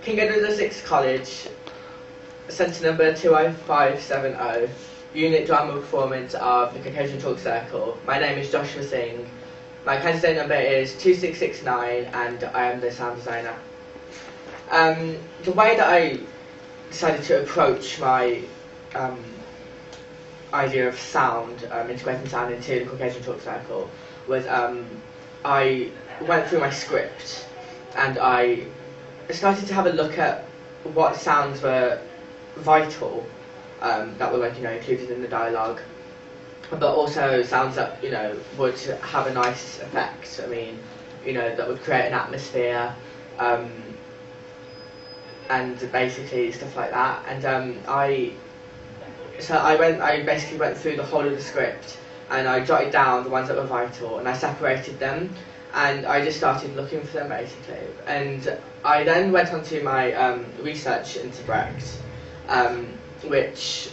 King Edward VI College, centre number 20570, unit drama performance of the Caucasian Talk Circle. My name is Joshua Singh. My candidate number is 2669 and I am the sound designer. The way that I decided to approach my idea of sound, integrating sound into the Caucasian Talk Circle, was I went through my script and I started to have a look at what sounds were vital, that were included in the dialogue, but also sounds that would have a nice effect. I mean, that would create an atmosphere, and basically stuff like that. And I basically went through the whole of the script and I jotted down the ones that were vital and I separated them and I just started looking for them basically. And I then went on to my research into Brecht, which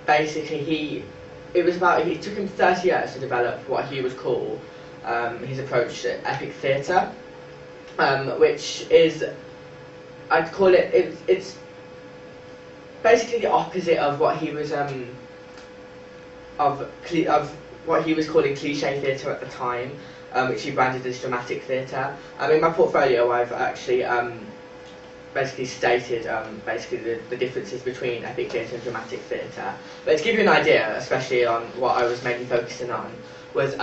basically it took him 30 years to develop what he would call his approach to epic theatre, which is, I'd call it's basically the opposite of what he was of what he was calling cliché theatre at the time, which he branded as dramatic theatre. In my portfolio, I've actually basically stated the differences between epic theatre and dramatic theatre. But to give you an idea, especially on what I was mainly focusing on, was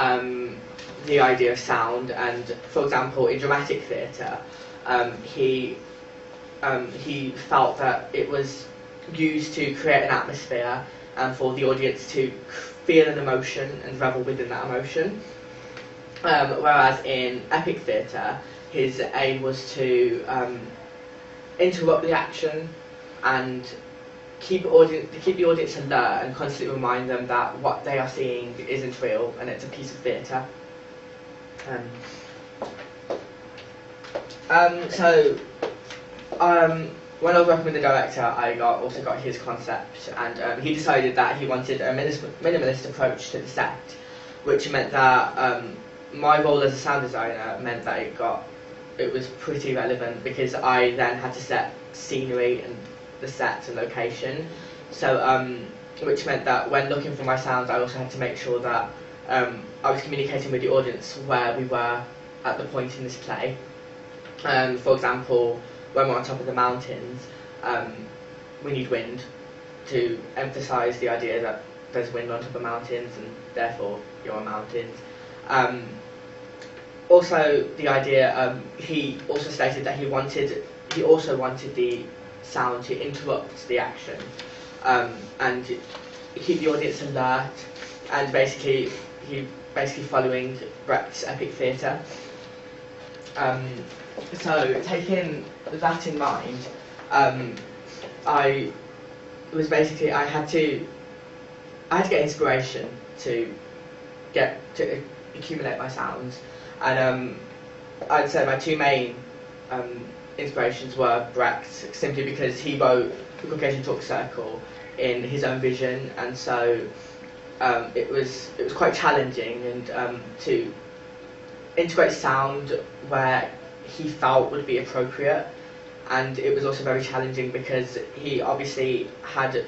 the idea of sound. And for example, in dramatic theatre, he felt that it was used to create an atmosphere and for the audience to feel an emotion and revel within that emotion. Whereas in epic theatre, his aim was to interrupt the action and keep the audience alert and constantly remind them that what they are seeing isn't real and it's a piece of theatre. When I was working with the director, I also got his concept, and he decided that he wanted a minimalist approach to the set, which meant that my role as a sound designer meant that it was pretty relevant because I then had to set scenery and the sets and location. So, which meant that when looking for my sounds, I also had to make sure that I was communicating with the audience where we were at the point in this play. For example, when we're on top of the mountains, we need wind to emphasise the idea that there's wind on top of mountains and therefore you're on mountains. Also, the idea, he also stated that he also wanted the sound to interrupt the action and keep the audience alert, and basically following Brecht's epic theatre. So taking that in mind, I had to get inspiration to accumulate my sounds, and I'd say my two main inspirations were Brecht, simply because he wrote the Caucasian Talk Circle in his own vision, and so it was quite challenging and to integrate sound where he felt would be appropriate, and it was also very challenging because he obviously had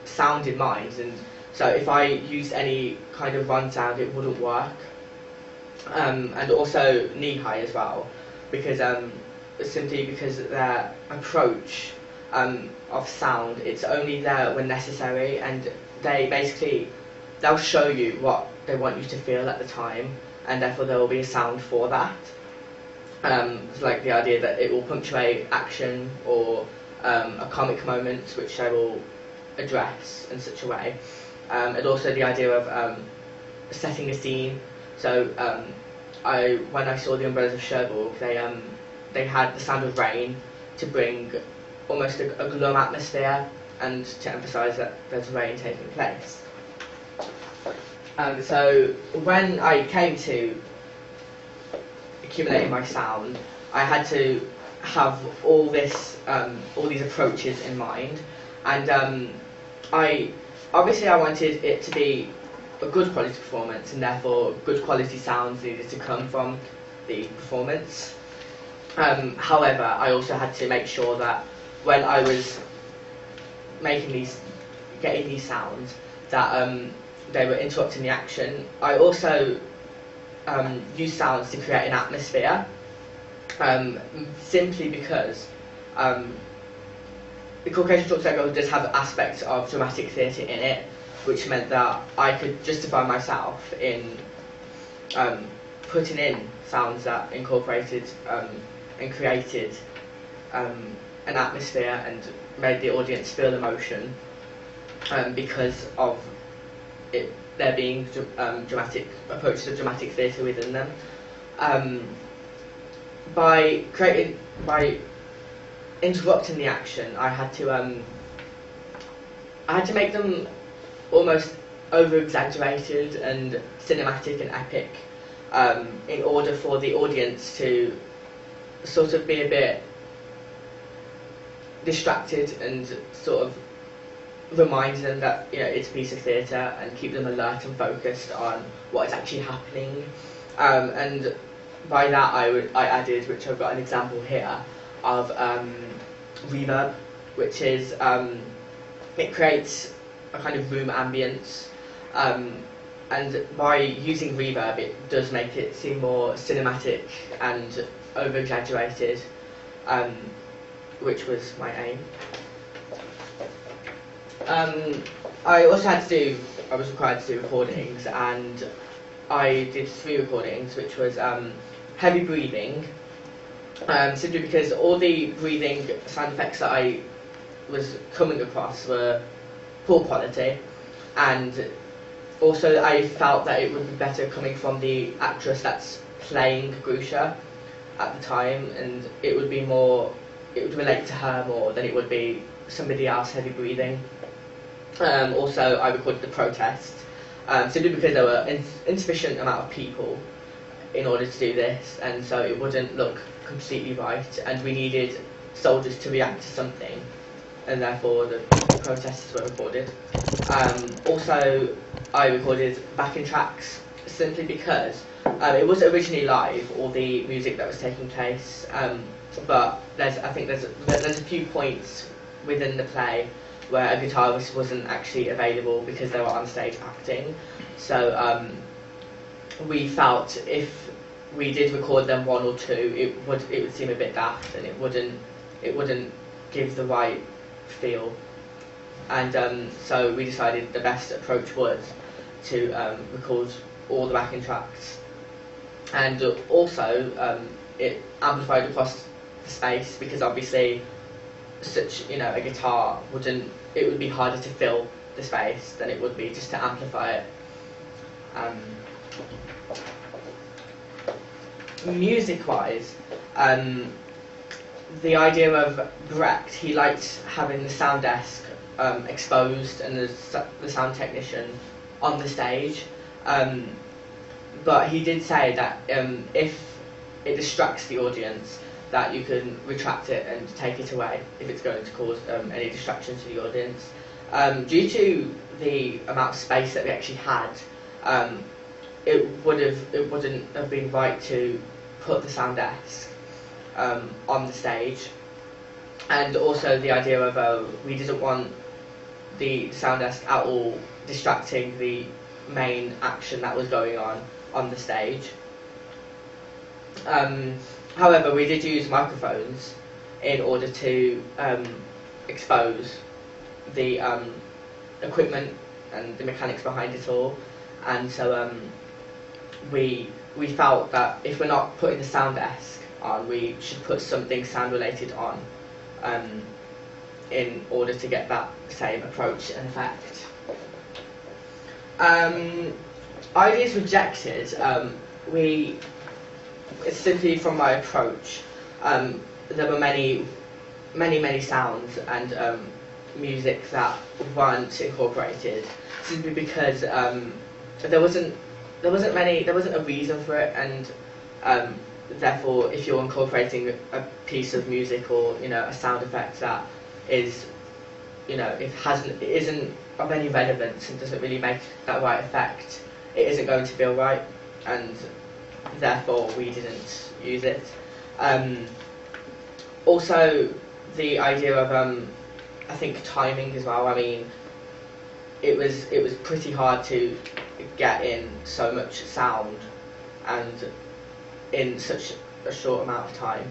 sound in mind, and so if I used any kind of run sound it wouldn't work, and also knee-high as well, because simply because their approach of sound, it's only there when necessary, and they'll show you what they want you to feel at the time, and therefore there will be a sound for that. It's like the idea that it will punctuate action or a comic moment, which they will address in such a way. And also the idea of setting a scene. So when I saw the Umbrellas of Cherbourg, they had the sound of rain to bring almost a glum atmosphere and to emphasise that there's rain taking place. So when I came to accumulating my sound, I had to have all these approaches in mind, and I wanted it to be a good quality performance, and therefore good quality sounds needed to come from the performance. However, I also had to make sure that when I was getting these sounds, that they were interrupting the action. I also used sounds to create an atmosphere, simply because the Caucasian talk circle does have aspects of dramatic theatre in it, which meant that I could justify myself in putting in sounds that incorporated and created an atmosphere and made the audience feel emotion, because of it there being dramatic approaches of dramatic theatre within them. By interrupting the action, I had to make them almost over-exaggerated and cinematic and epic, in order for the audience to sort of be a bit distracted and sort of remind them that, you know, it's a piece of theatre, and keep them alert and focused on what is actually happening. And by that I added, which I've got an example here of, reverb, which is it creates a kind of room ambience, and by using reverb it does make it seem more cinematic and over exaggerated, which was my aim. I was required to do recordings, and I did 3 recordings, which was heavy breathing, simply because all the breathing sound effects that I was coming across were poor quality, and also I felt that it would be better coming from the actress that's playing Grusha at the time, and it would relate to her more than it would be somebody else heavy breathing. Also, I recorded the protest, simply because there were insufficient amount of people in order to do this, and so it wouldn't look completely right, and we needed soldiers to react to something, and therefore the protests were recorded. Also, I recorded backing tracks, simply because it was originally live, all the music that was taking place, but I think there's a few points within the play where a guitarist wasn't actually available because they were on stage acting. So we felt if we did record them 1 or 2, it would seem a bit daft, and it wouldn't give the right feel. And so we decided the best approach was to record all the backing tracks, and also it amplified across the space, because obviously a guitar it would be harder to fill the space than it would be just to amplify it. Music-wise, the idea of Brecht, he liked having the sound desk exposed and the sound technician on the stage, but he did say that if it distracts the audience, that you can retract it and take it away if it's going to cause any distraction to the audience. Due to the amount of space that we actually had, it wouldn't have been right to put the sound desk on the stage, and also the idea of we didn't want the sound desk at all distracting the main action that was going on the stage. However, we did use microphones in order to expose the equipment and the mechanics behind it all, and so we felt that if we're not putting the sound desk on, we should put something sound related on, in order to get that same approach and effect. Ideas rejected. It's simply from my approach. There were many sounds and music that weren't incorporated, simply because there wasn't a reason for it, and therefore, if you're incorporating a piece of music or a sound effect that is, it isn't of any relevance and doesn't really make that right effect, it isn't going to feel right, and therefore we didn't use it. Also, the idea of I think timing as well. I mean, it was pretty hard to get in so much sound and in such a short amount of time.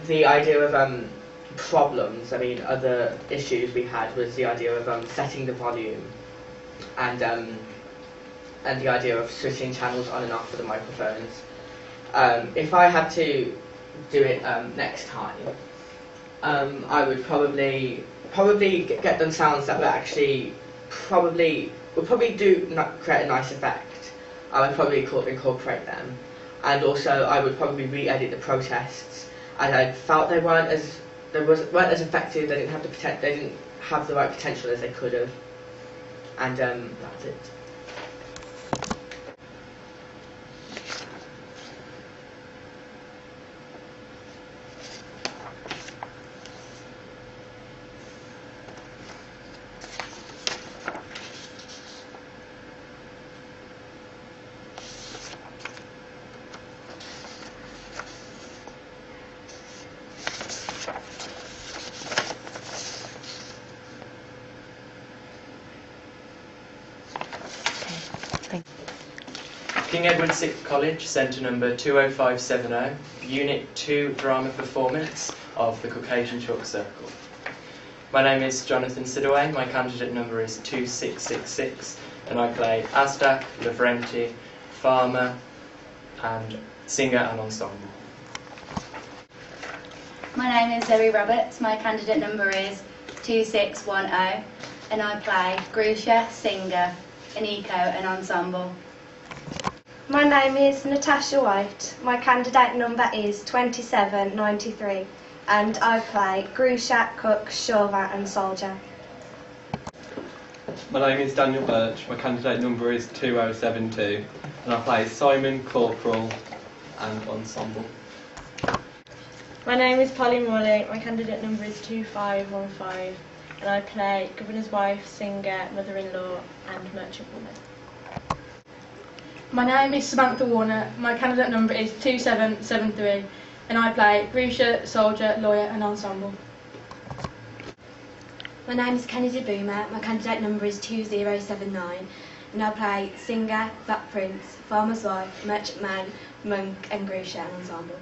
The idea of problems. I mean, other issues we had was the idea of setting the volume and the idea of switching channels on and off for the microphones. If I had to do it next time, I would probably get done sounds that were actually would probably create a nice effect. I would probably incorporate them, and also I would probably re-edit the protests, as I felt they weren't as effective. They didn't have the right potential as they could have, and that's it. King Edward VI College, Centre number 20570, Unit 2 Drama Performance of the Caucasian Short Circle. My name is Jonathan Sidaway, my candidate number is 2666, and I play Aztec, Lavrenti, Farmer, and Singer and Ensemble. My name is Zoe Roberts, my candidate number is 2610, and I play Grusha, Singer, and Eco and Ensemble. My name is Natasha White. My candidate number is 2793, and I play Grusha, Cook, Chauvin and Soldier. My name is Daniel Birch. My candidate number is 2072, and I play Simon, Corporal and Ensemble. My name is Polly Morley. My candidate number is 2515, and I play Governor's Wife, Singer, Mother-in-Law and Merchant Woman. My name is Samantha Warner. My candidate number is 2773, and I play Grusha, Soldier, Lawyer and Ensemble. My name is Kennedy Boomer. My candidate number is 2079, and I play Singer, Black Prince, Farmer's Wife, Merchant Man, Monk and Grusha and Ensemble.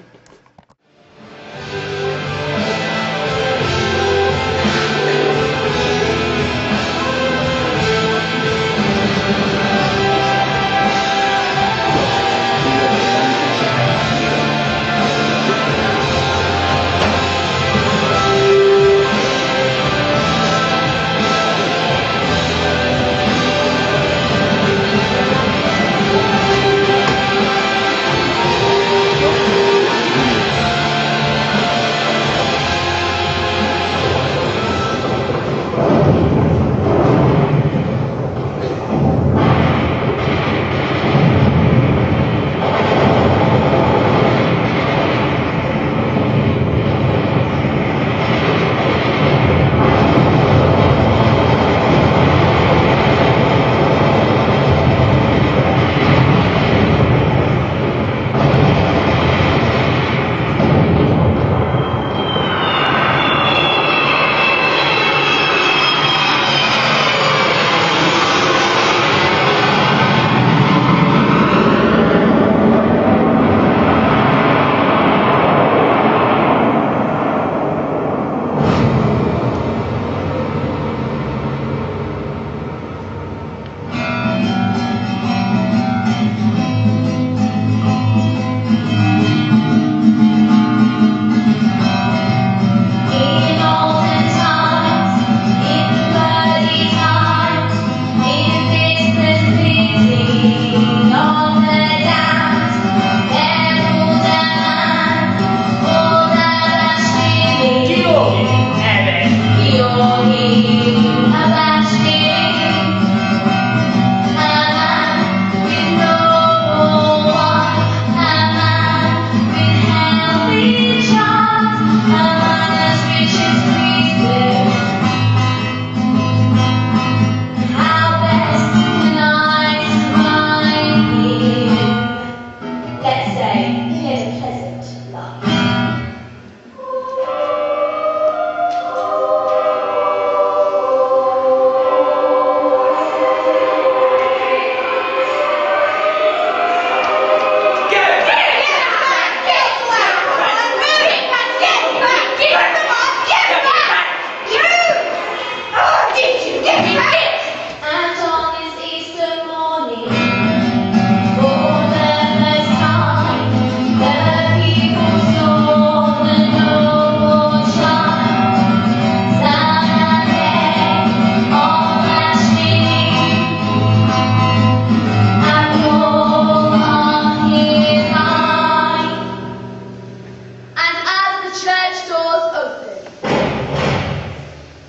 the church doors open.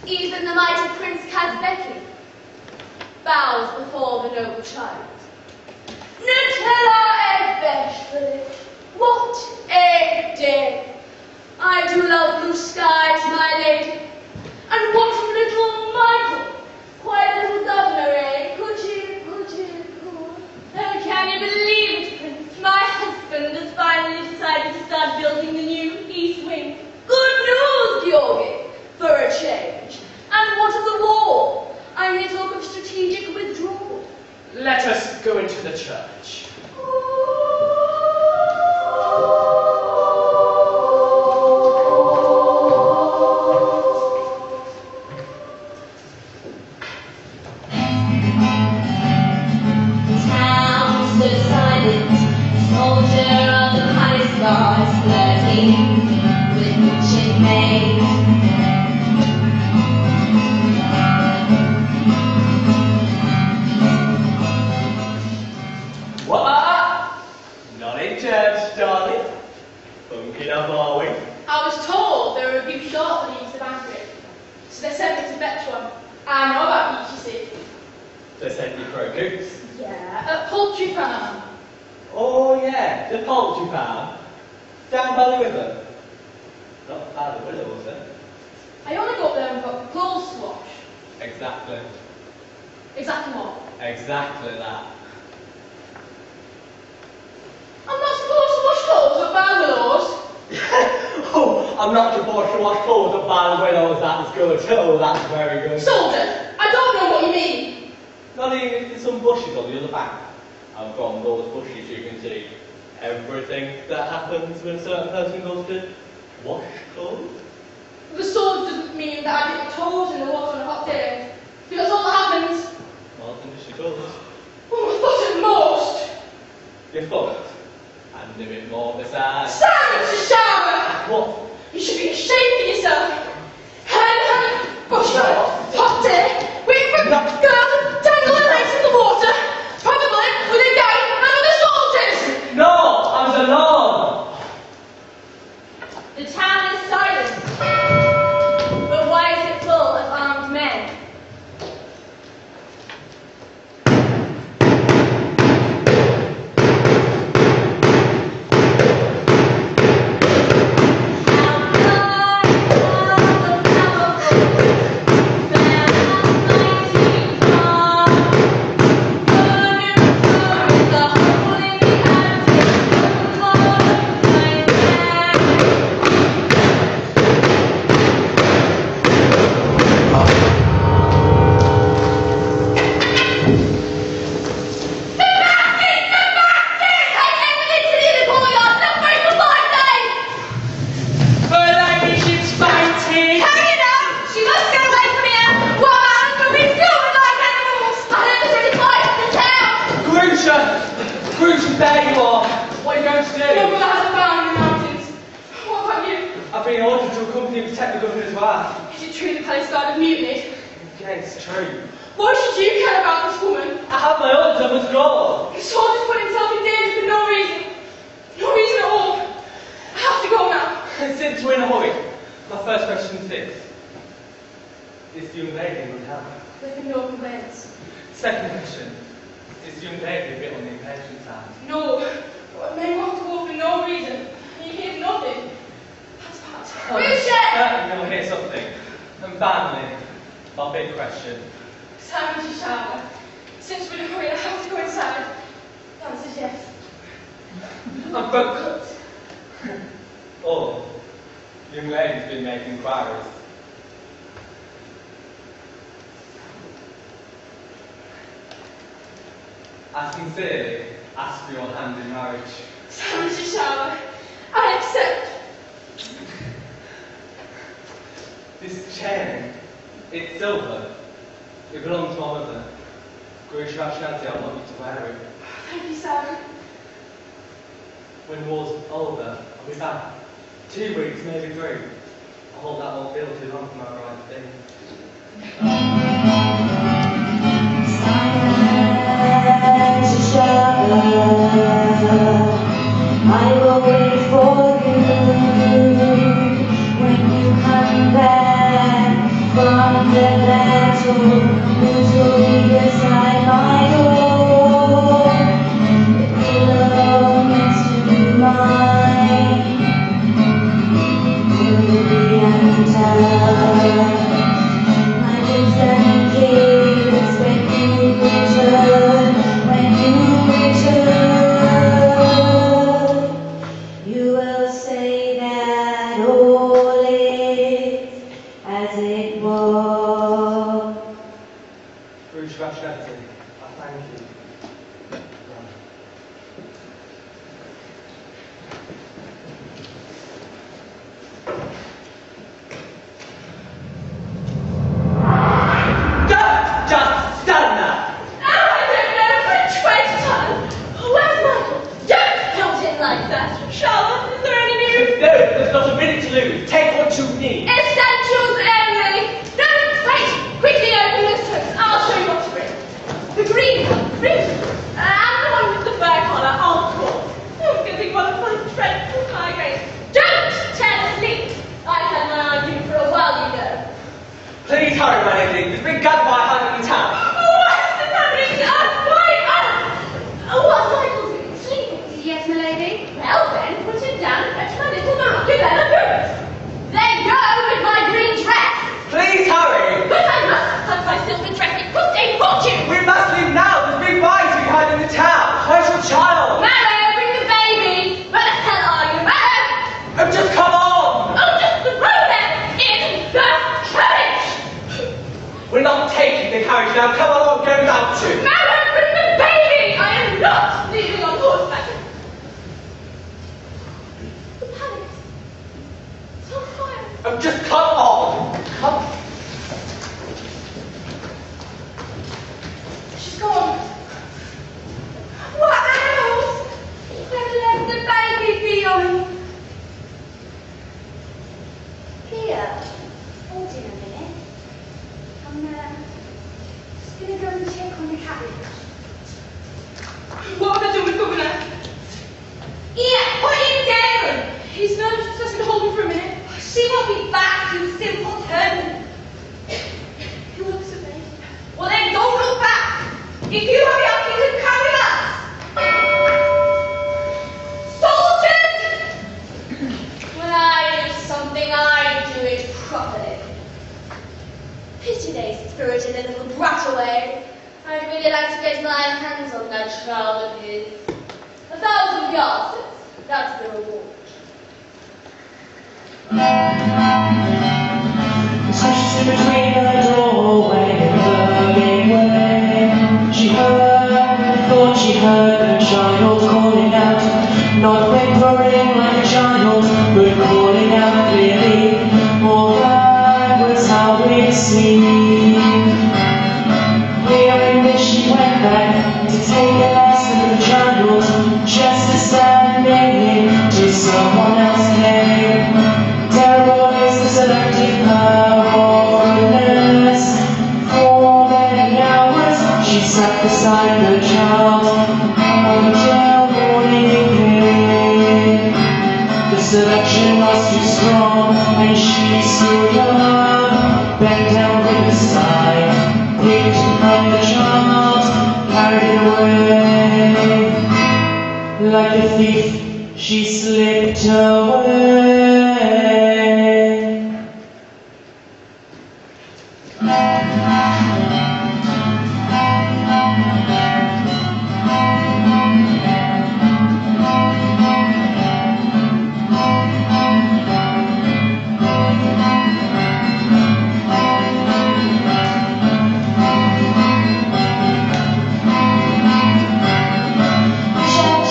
Even the mighty Prince Kazbeki bows before the noble child. Nutella Edbesh, what a day! I do love blue skies, my lady. And what of little Michael? Quite a little governor, eh? Coochie, coochie, coo. Oh, can you believe it, Prince? My husband has finally decided to start building the new East Wing. Good news, Georgi, for a change. And what of the war? I hear talk of strategic withdrawal. Let us go into the church. I was told there would be short for the Easter banquet, so they sent me to fetch one. I know about meat, you see. They sent you for a goose. Yeah, a poultry farm. Oh yeah, the poultry farm. Down by the river. Not by the willow, was it? I only got there and got clothes to wash. Exactly. Exactly what? Exactly that. I'm not supposed to wash clothes at Bangalore's. Oh, I'm not supposed to wash clothes up by the windows, that's good. Oh, that's very good. Soldier, I don't know what you mean. Not even there's some bushes on the other bank. And from those bushes you can see everything that happens when a certain person goes to wash clothes. The sword doesn't mean that I dip toes in the water on a hot day. Because all that happens. Well, then she goes. Oh, I thought at most. Your foot. And a bit more besides. Silence, you shower! What? You should be ashamed of yourself. Bush, hot day, waiting for girls to dangle their legs in the water, probably with a guy and other soldiers. No, I was alone. The town is silent. But why is it full of armed men? There you are. What are you going to do? Your brother has a farm in the mountains. What about you? I've been ordered to accompany and protect the governor's wife. Is it true the palace guard have mutinied? Yeah, it's true. Why should you care about this woman? I have my orders, I must go. The soldier's put himself in danger for no reason. No reason at all. I have to go now. Since we're in a hurry, my first question is this. Is the young lady in good health? There's been no complaints. Second question. Is the young lady a bit on the impatient side? No. But men want to go for no reason. You hear nothing. That's bad. Certainly you'll hear something. And finally, my big question. Time to shower. Since we're in a hurry, I have to go inside. The answer is yes. I'm broke. Oh, the young lady's been making inquiries. I sincerely ask for your hand in marriage. Time to shower. I accept. This chain, it's silver. It belongs to my mother. Great rationality, I want you to wear it. Thank you, Sam. When the war's over, I'll be back. 2 weeks, maybe 3. I hope that won't feel too long for my bride to be. I will wait for you.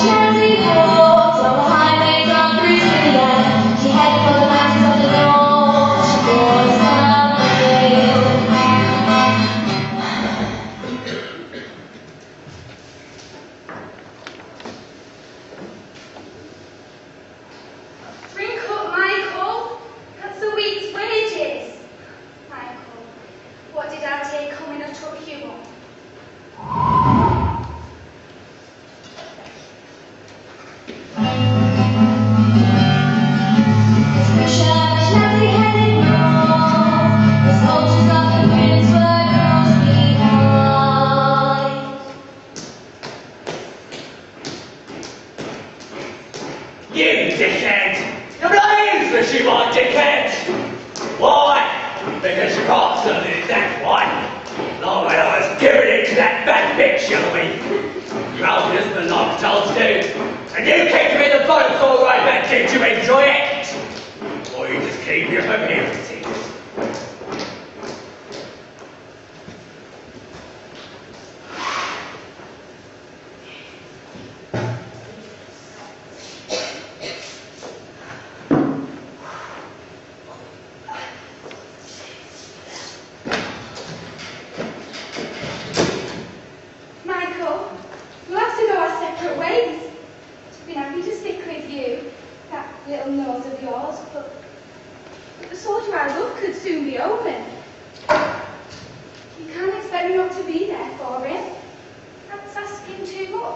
Cherry walls on highways on 360. right, dickhead! Why? Because you can't serve it, that's why. Like when I was giving it to that bad bitch, young week. You helped us for like told to do. And you kicked me in the boat all right back. Did you enjoy it? Or you just keep your appearances? Michael, we'll have to go our separate ways. I've been happy to stick with you, that little nose of yours, but the soldier I love could soon be open. You can't expect me not to be there for him. That's asking too much.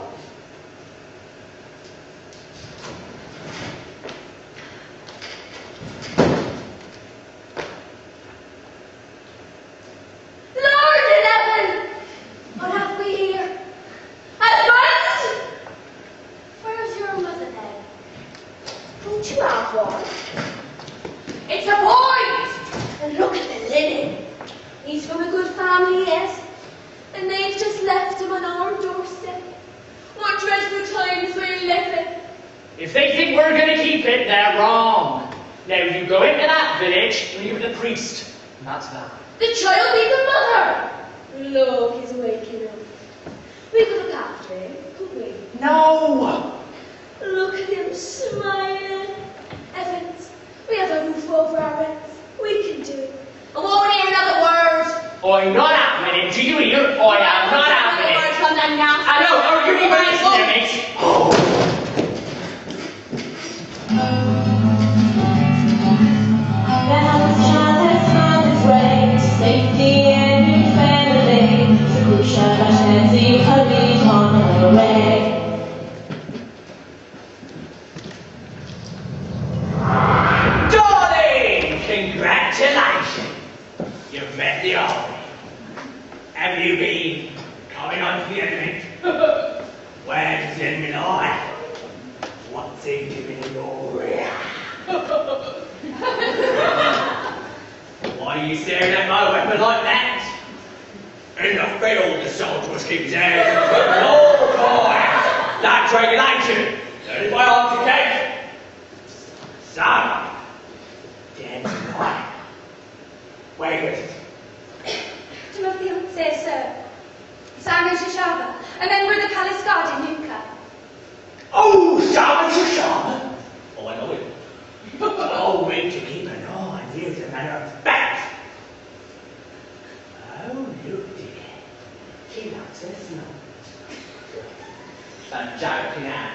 Lord in heaven! What have we here? Husband! Where's your mother then? Don't you have one? It's a boy! And look at the linen. He's from a good family, yes. And they've just left him on our doorstep. What dreadful times we're living. If they think we're going to keep it, they're wrong. Now, you go into that village, leave the priest. And that's that. The child needs a mother. Look, he's waking up. We could look after him, couldn't we? No! Look at him smiling. Evans, we have a roof over our heads. We can do it. I won't hear another word. I'm not having it. Do you hear? I am not having it. Word from them now. I know. Are you even listening to me? Oh. Safety and new family, so Grusha Vashnezi could be on the way. Darling! Congratulations! You've met the army. Have you been coming on to the enemy? Where's the enemy lie? What's he doing in your rear? Why are you staring at my weapon like that? In the field, the soldier must keep his hands on his weapon. Oh boy! That's regulation. Only by arms you can. So, dancing right. Where is it? To my fiancé, sir. Simon Shashaba, a member of the Palace Guard in Nuka. Oh, Simon Shashaba! Oh, I know him. Oh, we to keep an eye on you as a matter of fact. Oh, look, dear. She likes her snow. I'm joking now.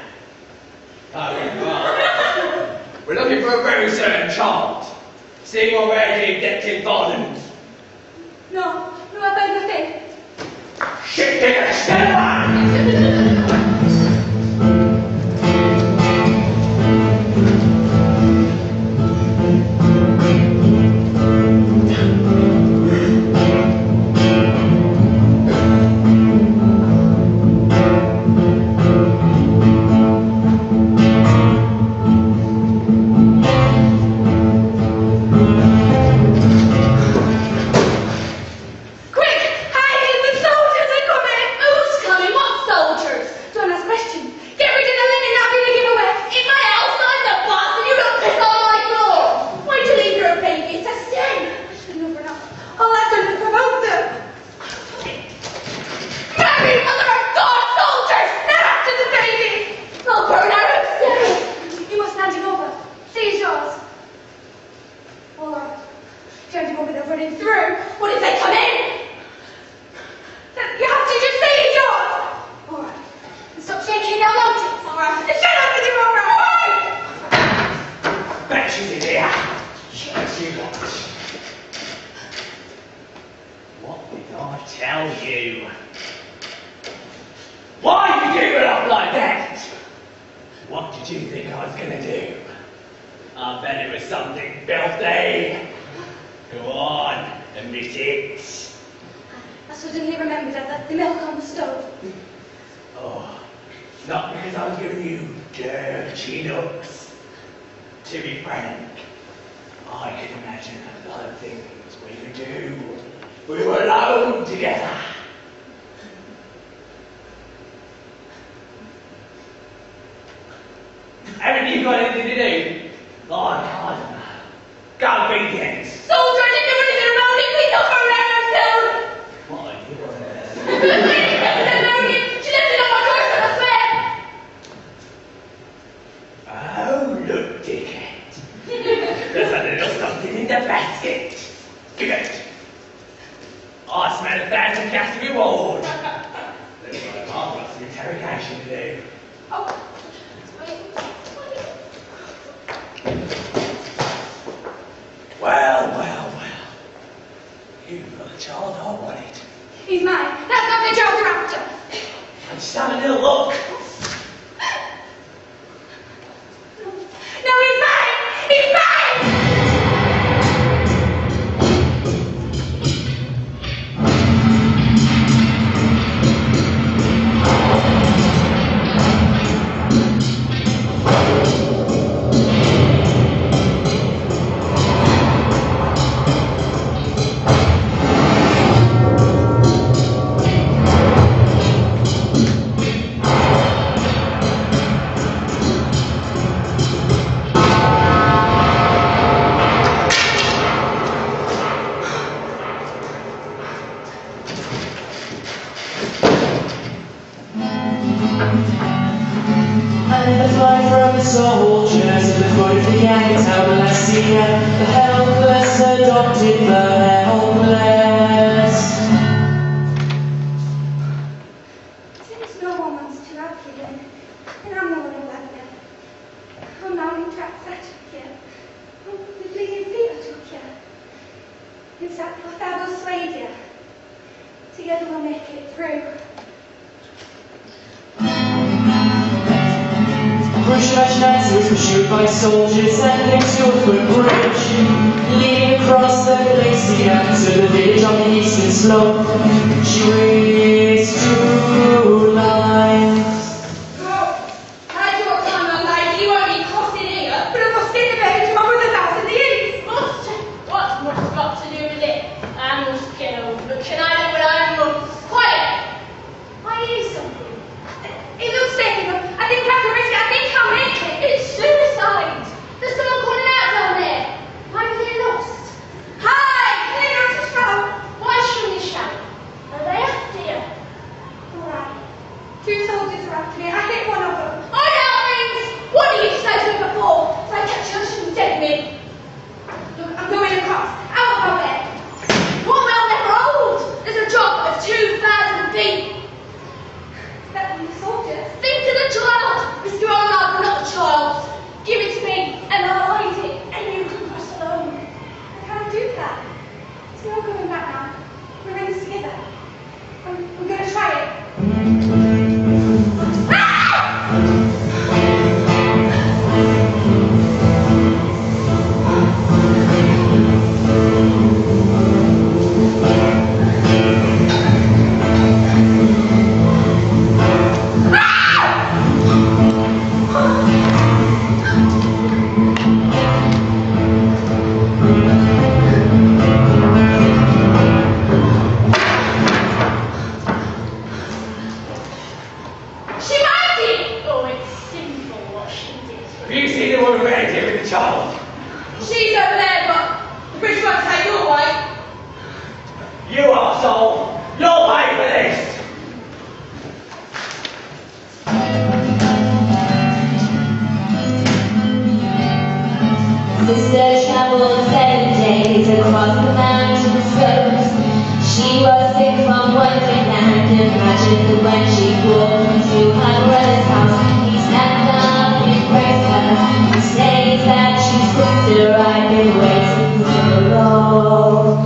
Oh, we're looking for a very certain child. Seeing already decked in violence. No, I've heard nothing. Shit, digger, stand by! imagine a lot of things we could do. We were alone together. Haven't you got anything to do? Like, I don't know. Go beat the ends. Soldier, I didn't do anything about it. Please don't go around yourself. What are you on there? She left it on my doorstep, I swear. Oh, look, dickhead. There's a little something in the basket. Give it. I smell 1,000 gas reward. Looks like I've got some interrogation to do. Oh. Well. You've got the child I wanted. He's mine. That's not the child you're after. I'm just having a little look. No, he's mine! He's mine! And the fly from the soldiers at the foot of the gate, how will I see her? The helpless adopted, the helpless. Since no woman's too happy then, and I'm the one who had them. I'm now in tracks I took you. Oh, the bleeding feet I took you. In sackcloth I will sway you. Together we'll make it through. Bushrash nights was pursued by soldiers and next to a footbridge, leading across the glacier to the village on the eastern slope. She raised 2 lives. Oh, I do what time on night, you won't be crossing here, but I must get the baby to my brother's house in the east. What's must got to do with it? I must get over. Can I do what I must? Quiet! I hear something. It looks safe enough. I think I can risk it. I think I'll make it. It's suicide! There's someone calling out down there! I'm here lost. Hi! Clear out the shout. Why shouldn't you shout? Are they after you? Alright. 2 soldiers are after me. I hit one of them. I know things! What did you say to me before? If I catch you, I shouldn't take me. Look, I'm going across. Out of my way. What will never hold? There's a drop of 2,000 feet. Is that one of the soldiers? Think of the child! Mr. Arnold, not the child. Give it to me, and I'll hide it, and you can cross alone. I can't do that. There's no going back now. We're in this together. I'm going to try it. She might be! Oh, it's simple what she did. Have you seen the woman around here with the child? She's over there, but the bridge won't take your way. You arsehole! You'll pay for this! Sister traveled 7 days across the mountain slopes. She was sick from one thing and imagined that when she walked into her brother's house, he snapped up and embraced her. The days that she's sister, I've been waiting so long.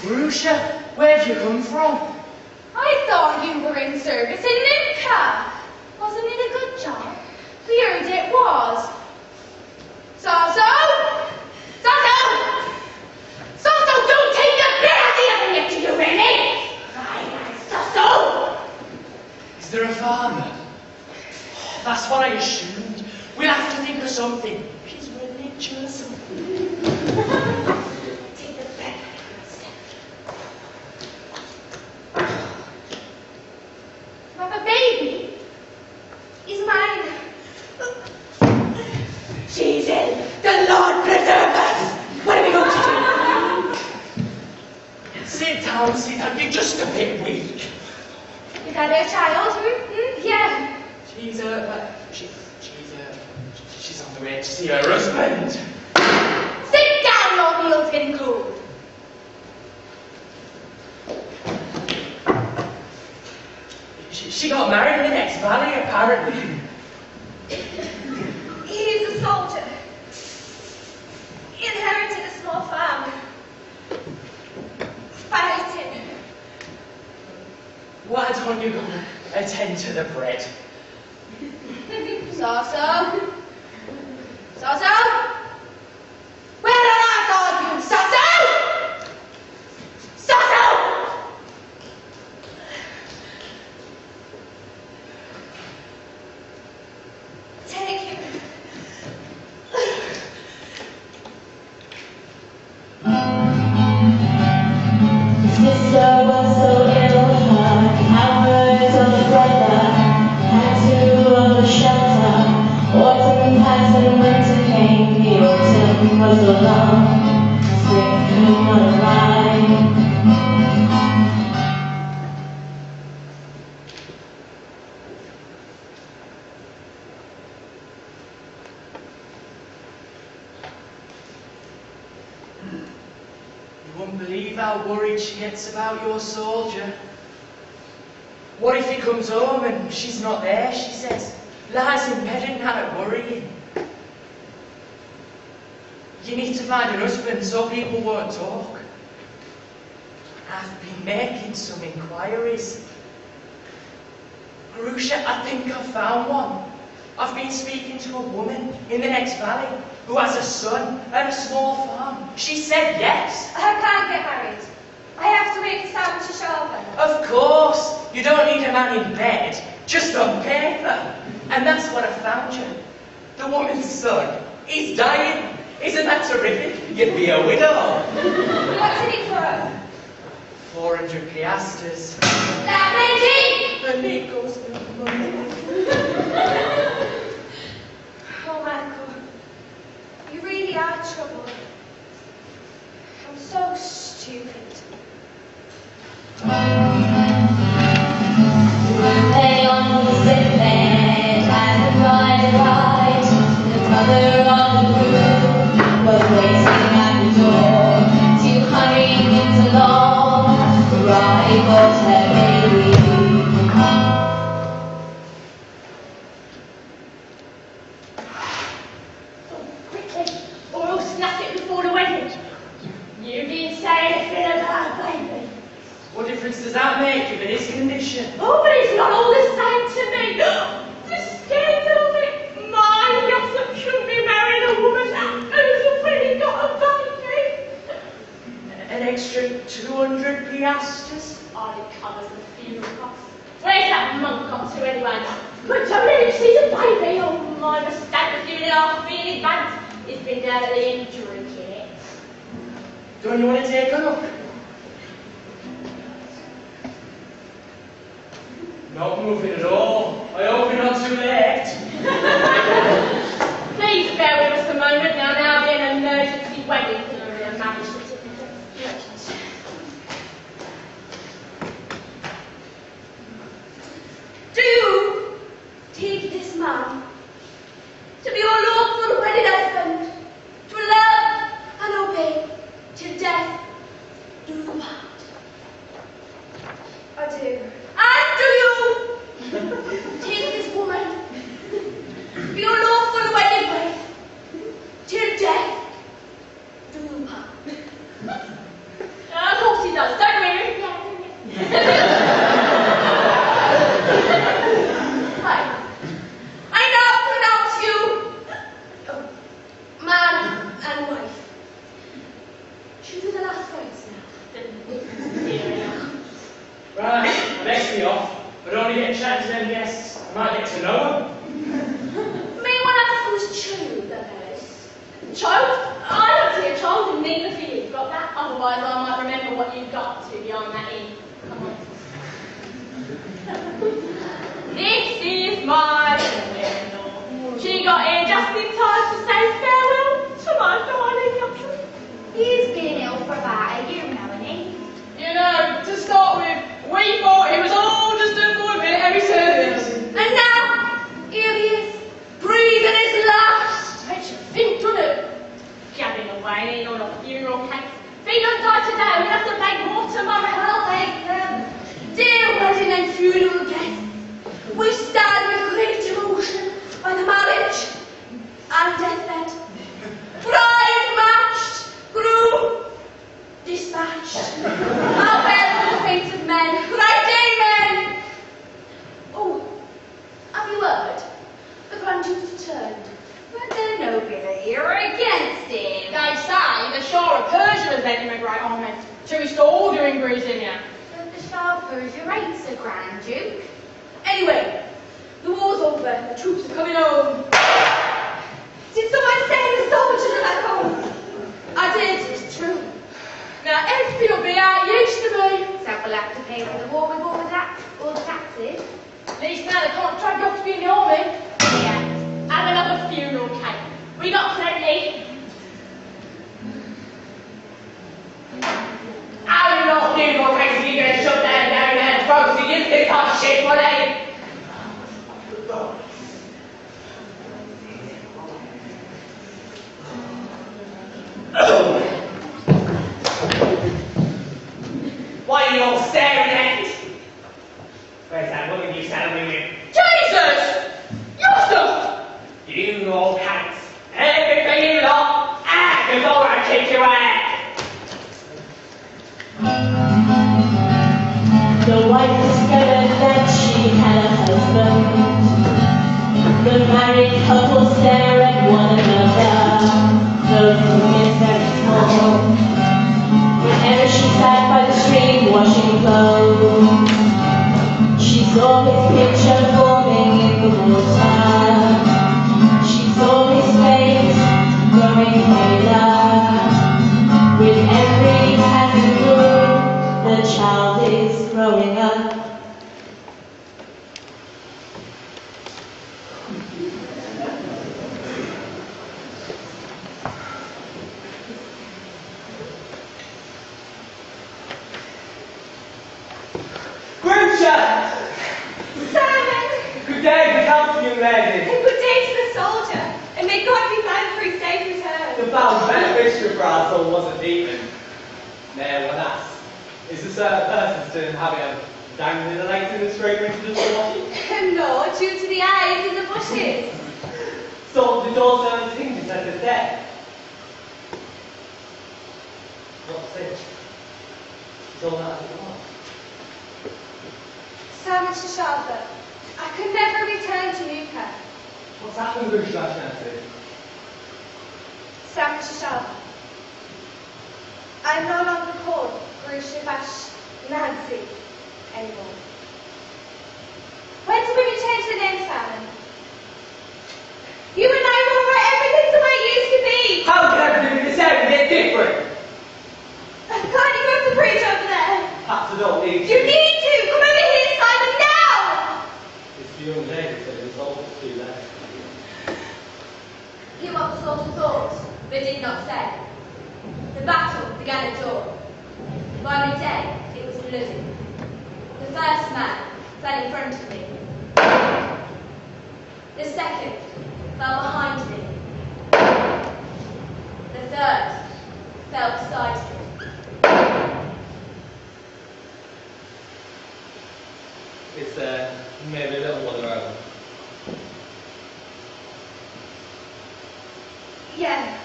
Grusha, where have you come from? I thought you were in service in Nimca. Wasn't it a good job? We heard it was. Sasso! Sasso! Sasso, don't take the bit out of the oven yet, do you, Rennie? what I assumed. We'll have to think of something. She's religious. Take the bed first. But the baby is mine. She's ill. The Lord preserve us. What are we going to do? Sit down, sit down. You're just a bit weak. You got a child? Yeah. She's on the way to see her husband. Sit down, your meal's getting cold. She got married in the next valley, apparently. He's a soldier. He inherited a small farm. Fighting. Why don't you go attend to the bread? So-so? So-so? Where on earth are you? So-so? So-so? Take him. Sister was so ill, her hours of the brother had to shelter. Autumn passed and winter came. The autumn was so long, spring could not arrive. You won't believe how worried she gets about your soldier. What if he comes home and she's not there, she says? Lies in bed at night worrying. You need to find an husband so people won't talk. I've been making some inquiries. Grusha, I think I've found one. I've been speaking to a woman in the next valley who has a son and a small farm. She said yes. I can't get married. I have to make a sandwich to Shelburne. Of course, you don't need a man in bed, just on paper. And that's what I found you. The woman's son is dying. Isn't that terrific? You'd be a widow. What's in it for her? 400 piastres. That lady! And it goes no money. Oh, Michael, you really are trouble. I'm so stupid. Lay on the sick bed as the bride arrived. The mother of the groom was waiting at the door to hurry things along. The bride was her baby. Quickly, or we'll snap it before the wedding. You didn't say anything about a baby. What difference does that make given his condition? Oh, but it's not all the same to me. The scandal of it. My gossip shouldn't be marrying a woman who's already got a baby. An extra 200 piastres? Oh, it covers the funeral costs. Where's that monk got to anyway? But to me, she's a baby. Oh, my mistake of giving it half a in advance. It's been dirty and drinking it. Don't you want to take a look? Not moving at all. I hope you're not too late. Please bear with us a moment. Now be an emergency wedding for the marriage certificate. Do you take this man to be your lawful wedded husband, to love and obey till death do you part? I do. And do you take this woman to be your lawful wedded wife till death do you part? Of course he does, don't we? Right. I now pronounce you man and wife. Should we do the last rites now? Right, next me off. But only get chatting to them guests. I might get to know them. and deathbed. Bride matched, groom dispatched. I'll bear for the fate of men, right day men. Oh, have you heard? The Grand Duke's returned. But the nobility are against him. They say the Shah of Persia has led him a great army to restore order in Britania. But the Shah of Persia hates the Grand Duke. Anyway, the war's over, the troops are coming home. Did someone send the soldiers back home? I did, it's true. Now everything will be how it used to be. So we'll have to pay for the war with all the taxes. At least now they can't drag you off to be in the army. Yeah. Have another funeral cake. We got plenty. How you not funeral cakes are you going to shove down there folks? You think I shit for them? What are you all staring at? Where's that woman you said I'm with? Jesus! You're stuff! You all cats. Everything you lot, act before I kick your ass. The wife discovered that she had a husband. The married couple stare at one another. The room is very small. Whenever she sat by the stream washing clothes, she saw his picture forming in the water. She saw his face growing paler. With every passing moon, the child is growing up. Good day, good health, young lady. And good day to the soldier, and may God be thanked for his safe return. The foul beneficiary for our soul wasn't demon. Nay, one asks, is a certain person still inhabiting dangling the legs in the straight into the door? No, due to the eyes in the bushes. So the door 17 is at the death. What's this? It's all that it was. Sir, Mr. Sharper, I could never return to Nuka. What's happened with Nancy? Sir, Mr. Sharper, I'm no longer called Grushabash Nancy anymore. When did we return to the name, Simon? You and I will write everything the way it used to be. How can everything be the same and yet different? Can't you go up the bridge over there? Perhaps I don't need to. You need to! Come over here, Simon, now! It's the young lady said it's all too late. Hear what the soldier thought, but did not say. The battle began at dawn. By midday, it was bloody. The first man fell in front of me. The second fell behind me. The third fell beside me. It's maybe a little one around. Yeah.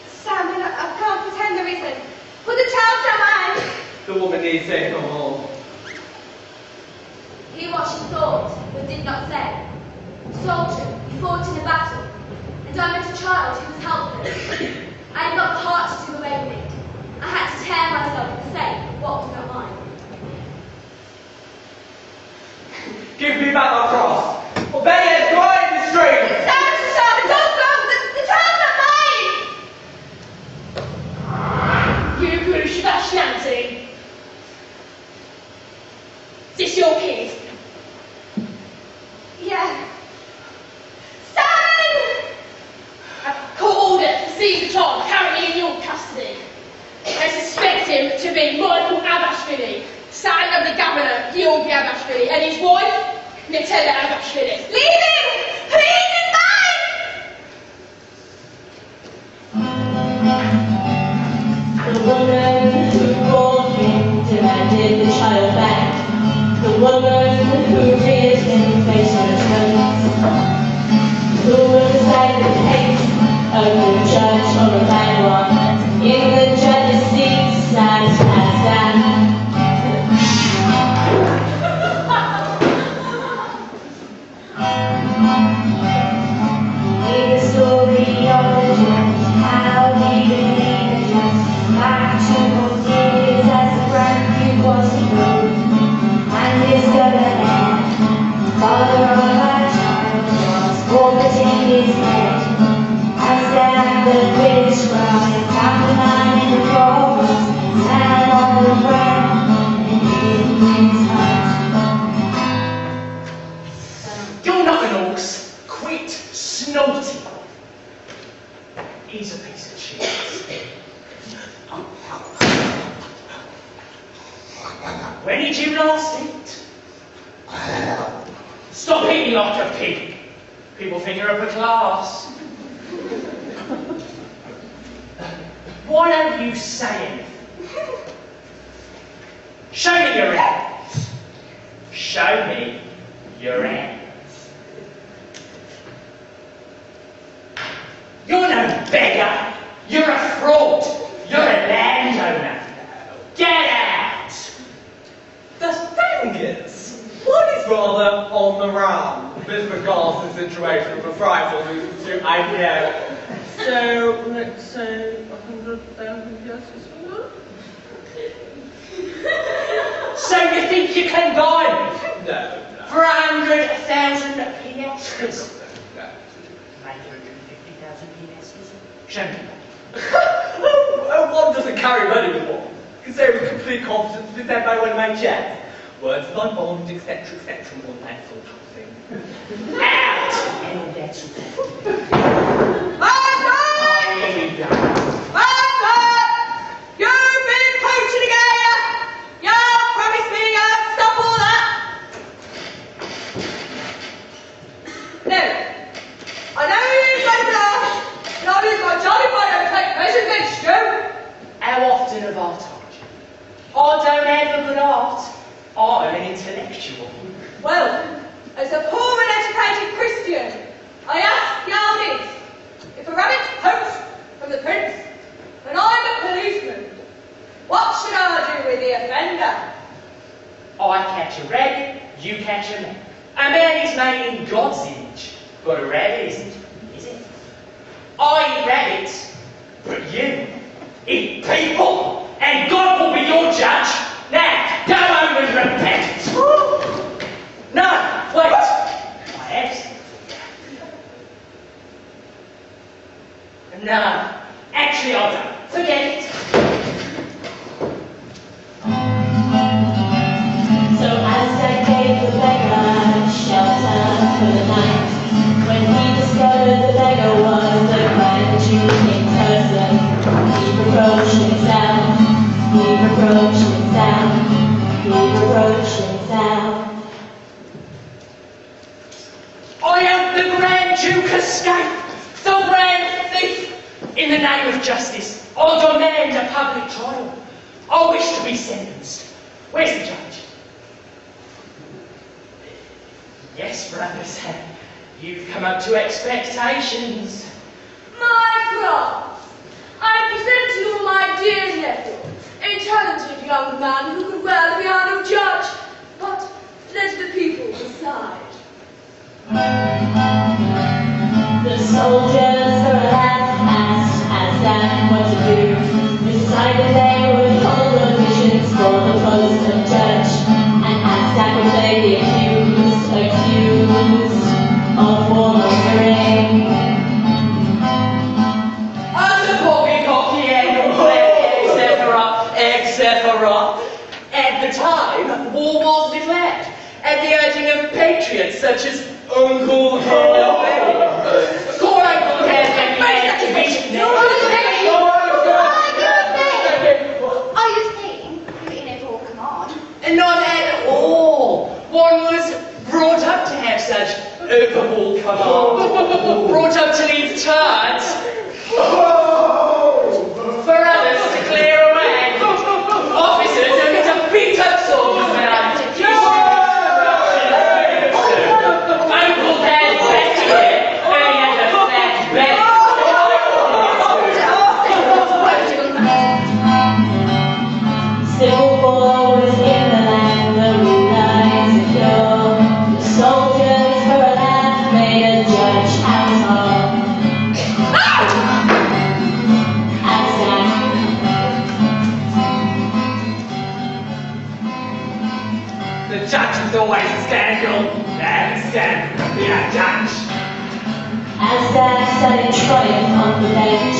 Simon, I can't pretend there isn't. But the child's not mine. The woman needs taking home. Hear what she thought, but did not say. Soldier, you fought in a battle, and I met a child who was helpless. I had not the heart to do away with it. I had to tear myself and say what was not mine. Give me back my cross. Or better yet, throw it in the stream. Simon, Simon, don't go. The child's not mine. You Grushabash Nancy. Is this your kid? Yeah. Simon! I've court order to seize the child currently in your custody. I suspect him to be Michael Abashvili, son of the governor, Georgi Abashvili, and his wife, Nutella Abashvili. Leave him! Please, it's mine! The woman who brought him demanded the child back. The woman who reared him faced judgment. Who will decide the case? of the judge or a bad one. In the judge's seat, stand as stand. Hear the story of the judge, how he believed the judge. Back to 14 years as the grand duke was to go, and his governor, father of our child, was orbiting his head. As then the British cried, found the man in the forest, and on the ground, and hid his heart. You're not an horse. Quit snorting. He's a piece of cheese. When did you last eat? Stop eating like a pig. People think you're upper class. Why don't you say anything? Show me your hands. Show me your hands. You're no beggar. You're a fraud. You're a landowner. Get out. The thing is, one is rather on the run with regards to the situation of a rifle moving to IPO. So, let's say 100,000 guesses for that? So you think you can buy me? No. For 100,000 piastres? No. 150,000 piastres? Show me. One doesn't carry money with one. Because they with complete confidence with their bow and my chest. Words of my bond, etc., and all that sort of thing. Out! And that's okay. You've been poaching again! You promised me you'd stop all that! No. I know you've got enough, and I'll use my jolly body to take measures against you. How often have I told you? I don't have a good heart. I'm an intellectual. Well, as a poor and educated Christian, I ask y'all this. If a rabbit poached from the prince, and I'm a policeman, what should I do with the offender? I catch a rabbit, you catch a man. A man is made in God's image, but a rabbit isn't, is it? I eat rabbits, but you eat people, and God will be your judge. Now, go home and repent. No, wait. I have something for you. No, actually I don't. Forget it. So Aztec gave the beggar shelter for the night. When he discovered the beggar was the grand Jew in person, he reproached himself, he reproached himself, he reproached himself. I helped the Grand Duke escape, the Grand Thief. In the name of justice, I demand a public trial. I wish to be sentenced. Where's the judge? Yes, brothers, you've come up to expectations. My friends, I present to you my dear nephew, a talented young man who could well be out of judge, but let the people decide. The soldiers were asked Aztec what to do. Decided they would hold auditions for the post of judge, and Aztec would play the accused of wrongdoing. At the time, war was declared, at the urging of patriots such as Uncle Henry. Call Uncle Henry to be Are you saying you never come on? Not at all. One was brought up to have such overhaul command. Brought up to lead turns. For others to clear away. Officers only to beat up soldiers when I'm to Uncle Dad is best to There's a scandal. There's a scandal. Be a judge. As Dad sat in triumph on the bench,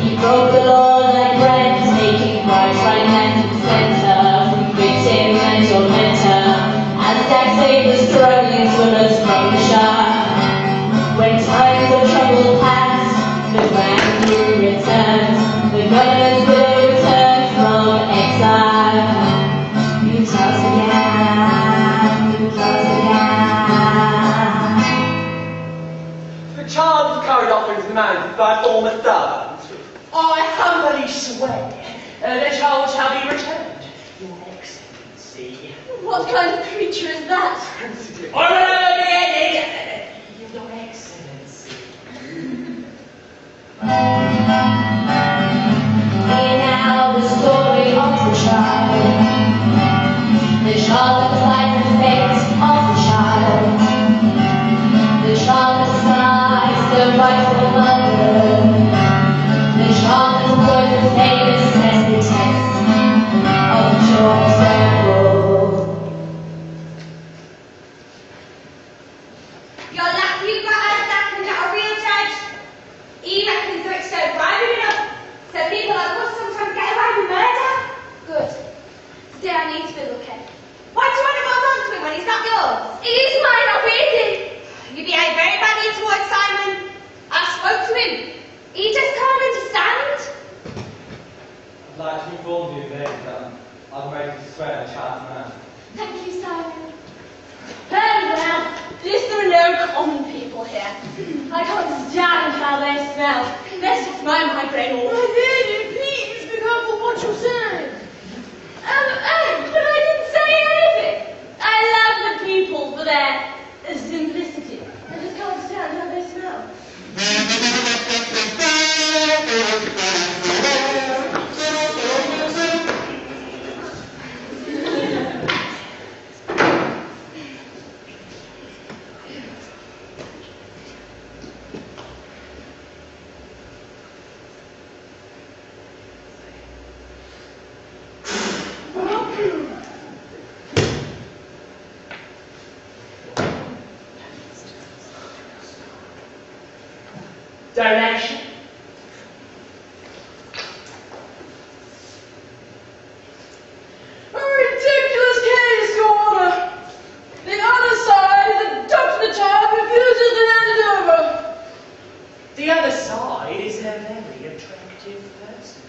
he broke the law like bread, taking bribes right, left and centre, from victim and tormentor. As Dad saved the struggling swimmers from the shark, when times of trouble passed, the grand crew returned, the governor's widow returned from exile. You toss again, you toss again. The child was carried off into the mountains by former servants. I humbly swear the child shall be returned, Your Excellency. What kind of creature is that? Your Excellency. Hear now the story of the child. The child that lies the fate of the child. The child that sighs the rightful mother. The child that wore the famous tested test of the chalk circle. You're lucky you got out of that and got a real judge. He reckons they're so bribing enough, so people like us sometimes get away with murder. Good. Today I need to be looking. Why do you want to hold on to him when he's not yours? He is mine, I'll read him. You behave very badly towards Simon. I spoke to him. He just can't understand. I'd like to inform you that I'm ready to swear a child's man. Thank you, Simon. Well, at least there are no common people here. I can't stand how they smell. This is my migraine all. My lady, please be careful what you say. But I didn't say anything. I love the people for their simplicity. I just can't stand how they smell. Donation. A ridiculous case, Your Honor. The other side, the doctor the child, refuses to hand it over. The other side is a very attractive person.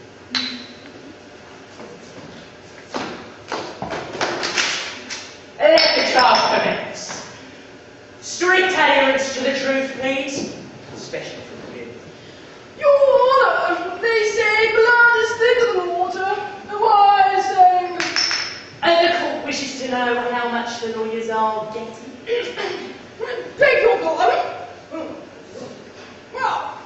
Let the trial commence. Strict adherence to the truth, please. Especially from you. Your Honor, they say blood is thicker than water. And why saying? And the court wishes to know how much the lawyers are getting. Beg your pardon? Well,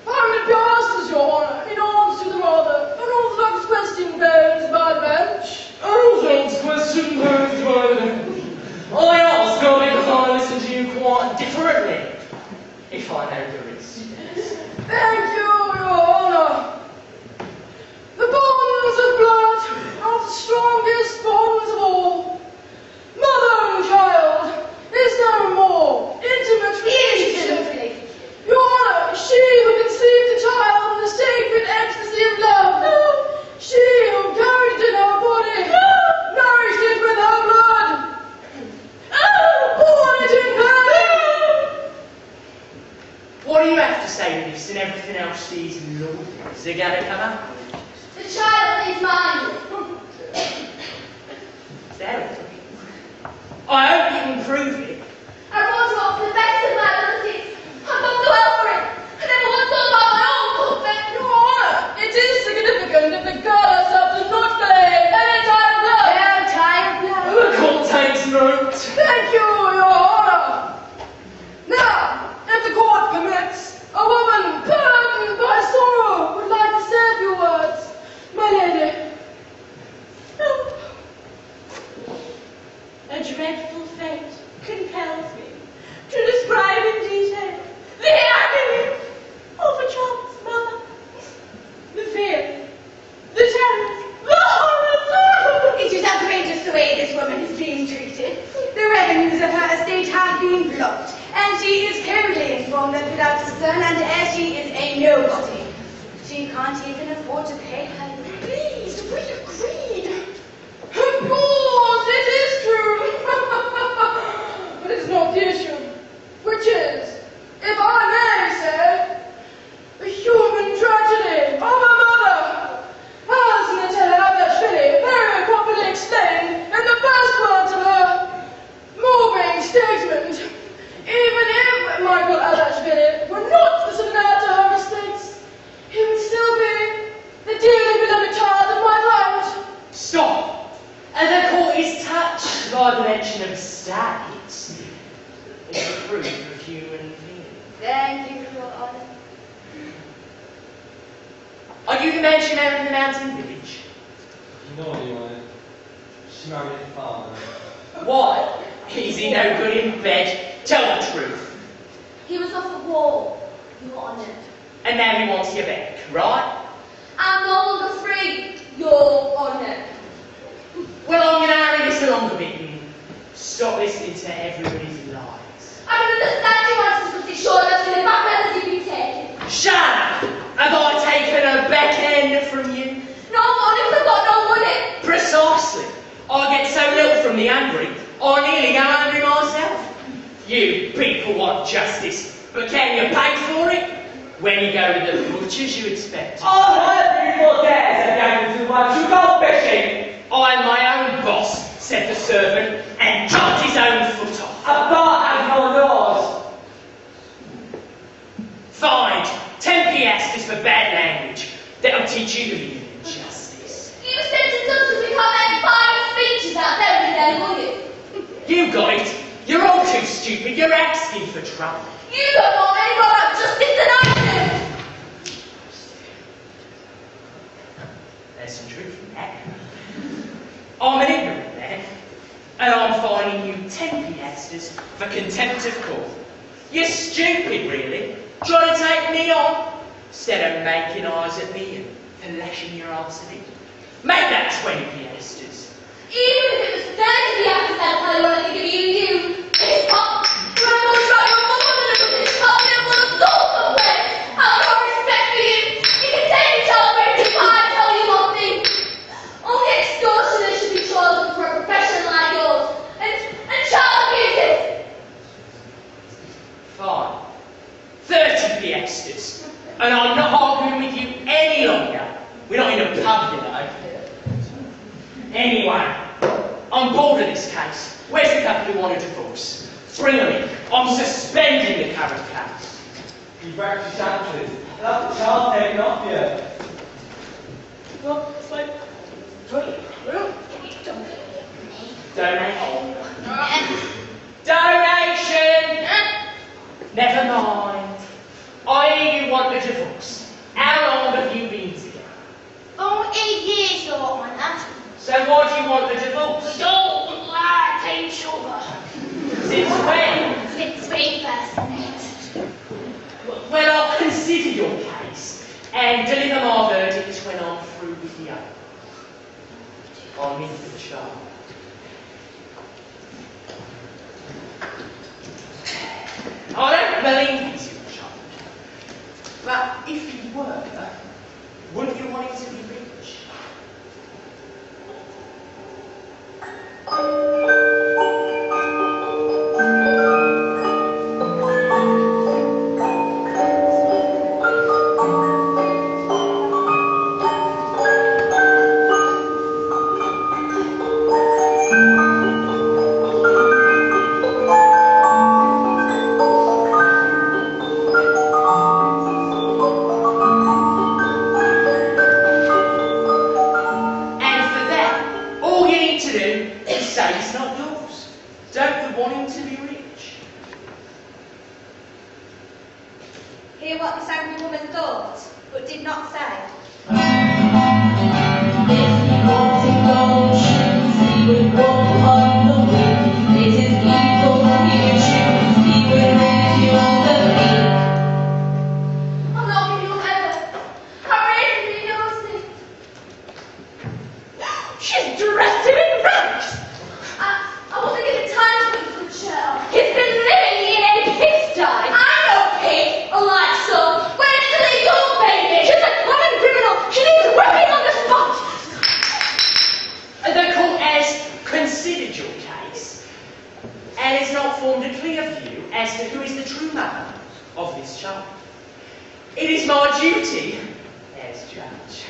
I'm the pastor's, Your Honor, in answer to the rather unorthodox question posed by the bench. Unorthodox question posed by the bench. I ask her because I listen to you quite differently. If I know the reason. Thank you, Your Honor. The bonds of blood are the strongest bonds of all. Mother and child is no more intimate relationship. Your Honor, she who conceived the child in the sacred ecstasy of love. She who carried it in her body. Nourished it with her blood. Born it in blood. What do you have to say to this and everything else these lawyers are going to come up with? The child is mine. There it is. I hope you can prove it. I want to offer the best of my abilities. I've done so well for it. I never once thought about my own comfort. Your Honor, it is significant that the goddess does not claim any child blood. No child blood. The court takes note. Thank you, Your Honor. Now, if the court permits, a woman burdened by sorrow would like to say a few words. My lady. A dreadful fate and she is currently informed that without a son and heir she is a nobody. She can't even afford to pay her fees. We agreed. Of course, it is true. But it's not the issue. Which is, if I may say, the human tragedy of a mother. As Nutella Abashvili very properly explained in the first words of her moving statement, even if Michael Abashvili were not the survivor to her mistakes, he would still be the dearly beloved child of my client. Stop! And the court is touched by the mention of state. It's a proof of human feeling. Thank you, Your Honour. Are you the man she married in the mountain village? No, Your Honour. She married his father. Why? Is he no good in bed? Tell the truth. He was off the wall, Your Honour. And now he wants you back, right? I'm no longer free, Your Honour. Well, I'm going to hurry this along a bit and stop listening to everybody's lies. I don't understand you want to be sure that the back end has been taken. Shut up! Have I taken a backhand from you? No money, we've got no money. Precisely. I get so little from the hungry, I nearly go hungry myself. You people want justice, but can you pay for it? When you go to the butchers, you expect. Oh, my beautiful days are going to want to go fishing. I'm my own boss, said the servant, and chopped his own foot off. A bar has no laws. Fined 10 piastres for bad language. That'll teach you to live in justice. You sentenced us to become empire speeches out there every day, will you? You got it. You're all too stupid. You're asking for trouble. You don't know any more about justice than I do. There's some truth in that. I'm an ignorant man, and I'm fining you 10 piastres for contempt of court. You're stupid, really, trying to take me on, instead of making eyes at me and lashing your arse at it. Make that 20 piastres. Even if it was 30 piastres that I wanted to give you, it's not. You're not going to try your mother with this company and will absorb somewhere. I have no respect for you. You can take a child away if I tell you one thing. Only extortioners should be chosen for a profession like yours. And child abusers. Fine. 30 piastres. And I'm not arguing with you any longer. We're not in a pub, you know. Anyway, I'm bored of this case. Where's the couple who want a divorce? Bring them in. I'm suspending the current case. You broke your chances. That's the child taken off you. Well, it's like... Donation. Donation! Never mind. I hear you want a divorce. How long have you been together? Oh, 8 years, Your Honour. So why do you want a divorce? We don't like each other. Since when? Since we first met. Well, I'll consider your case and deliver my verdict when I'm through with the other. I'm in for the child. I don't believe he's your child. But if he were, wouldn't you want him to be rich? Hear what this angry woman thought, but did not say. If he walks in gold shoes, he would walk on the wind. It is evil he would choose, he would ridicule the weak. I'm not giving you ever. I'm raising you nosy. She's dressed him in rags! I wasn't given time to put the good shirt on. He's been living in a pigsty. mother of this child. It is my duty, as judge,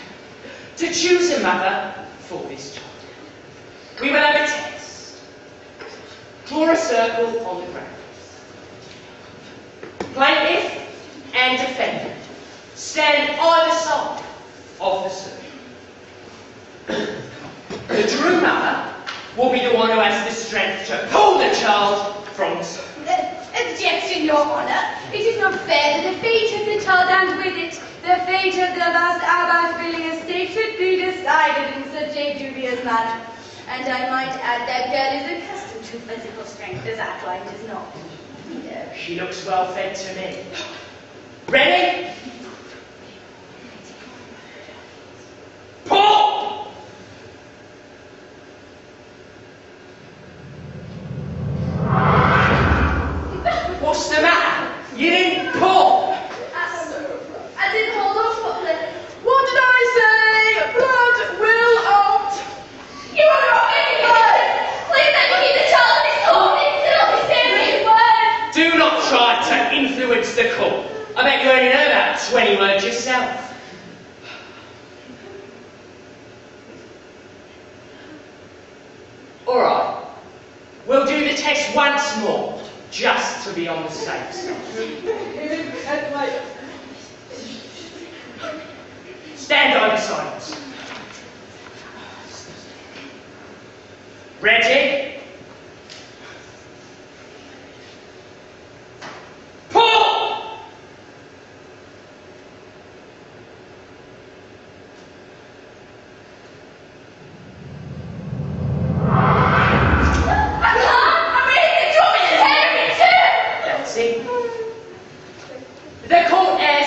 to choose a mother for this child. We will have a test. Draw a circle on the ground. Plaintiff and defendant stand either side of the circle. The true mother will be the one who has the strength to pull the child from the circle. Objection, Your Honour. It is not fair that the fate of the child and with it the fate of the vast Abbott-Billing estate should be decided in such a dubious manner. And I might add that girl is accustomed to physical strength as our client is not. No, she looks well fed to me. Ready? Pull! What's the matter? You didn't pull! I didn't hold on properly. What did I say? Blood will out. You are wrong anyway! Please let me keep the child in this court until I say every word! Do not try to influence the court. I bet you only know about 20 words yourself. Alright. We'll do the test once more, just to be on the safe side. Stand over silence. Ready? Pull! The court has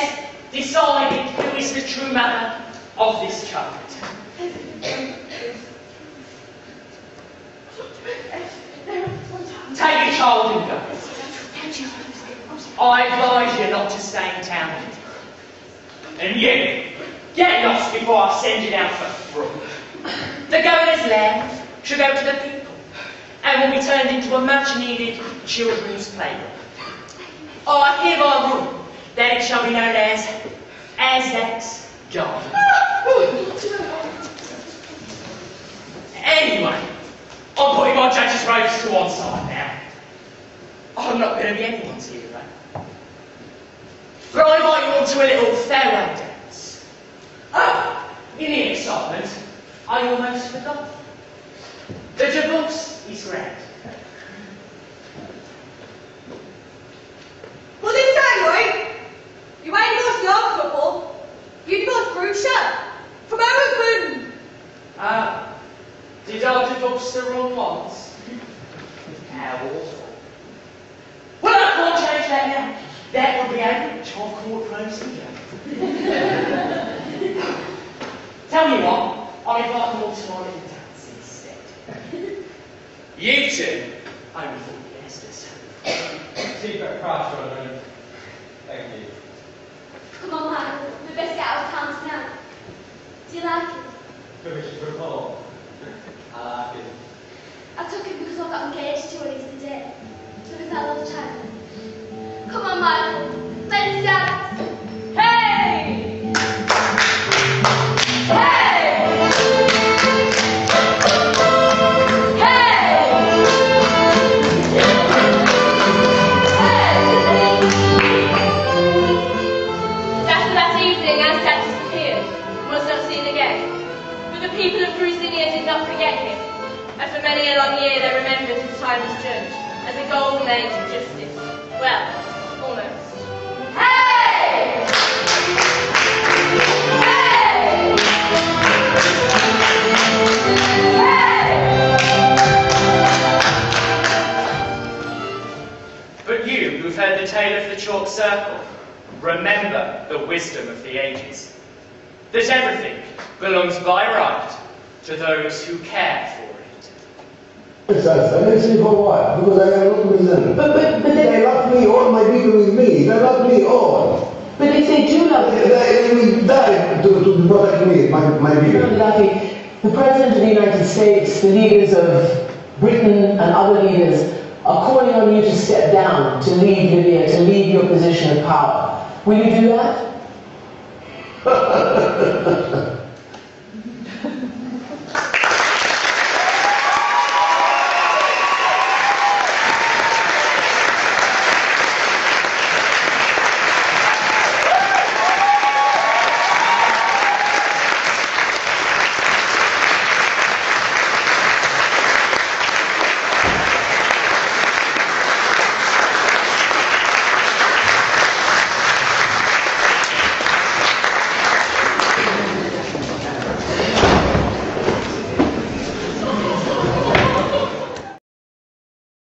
decided who is the true mother of this child. Take your child and go. I advise you not to stay in town. And you, get lost before I send you down for fraud. The governor's land should go to the people and will be turned into a much-needed children's playground. I hereby rule that it shall be known as Aztec's Garden. Anyway, I'm putting my judge's robes to one side now. I'm not going to be anyone's hero. But I invite you all to a little farewell dance. Oh, in the excitement, I almost forgot. The divorce is grand. Well, this time, right? You ain't divorced your couple. You divorced Grusha from her husband. Ah, did I divorce the wrong ones? How awful. Well, I can't change that now. That would be average of court procedure. Tell me what, I'll invite them all to my little dance instead. You two, only thought you asked us. Secret crush on them. Thank you. Come on, Michael. We best get out of town tonight. Do you like it? Permission for a call. I like it. I took it because I got engaged to her yesterday. So it's our love child. Come on, Michael. Let's dance. Hey! Hey! People of Crucinia did not forget him, and for many a long year they remembered his time as judge as a golden age of justice. Well, almost. Hey! Hey! Hey! But you, who've heard the tale of the chalk circle, remember the wisdom of the ages. That everything belongs by right to those who care for it. Let's see for what? Because I have no reason. But they love me, all my people with me. They love me all. But if they do love you, they will die to protect me, my people. Lucky. The President of the United States, the leaders of Britain and other leaders are calling on you to step down, to leave Libya, to leave your position of power. Will you do that?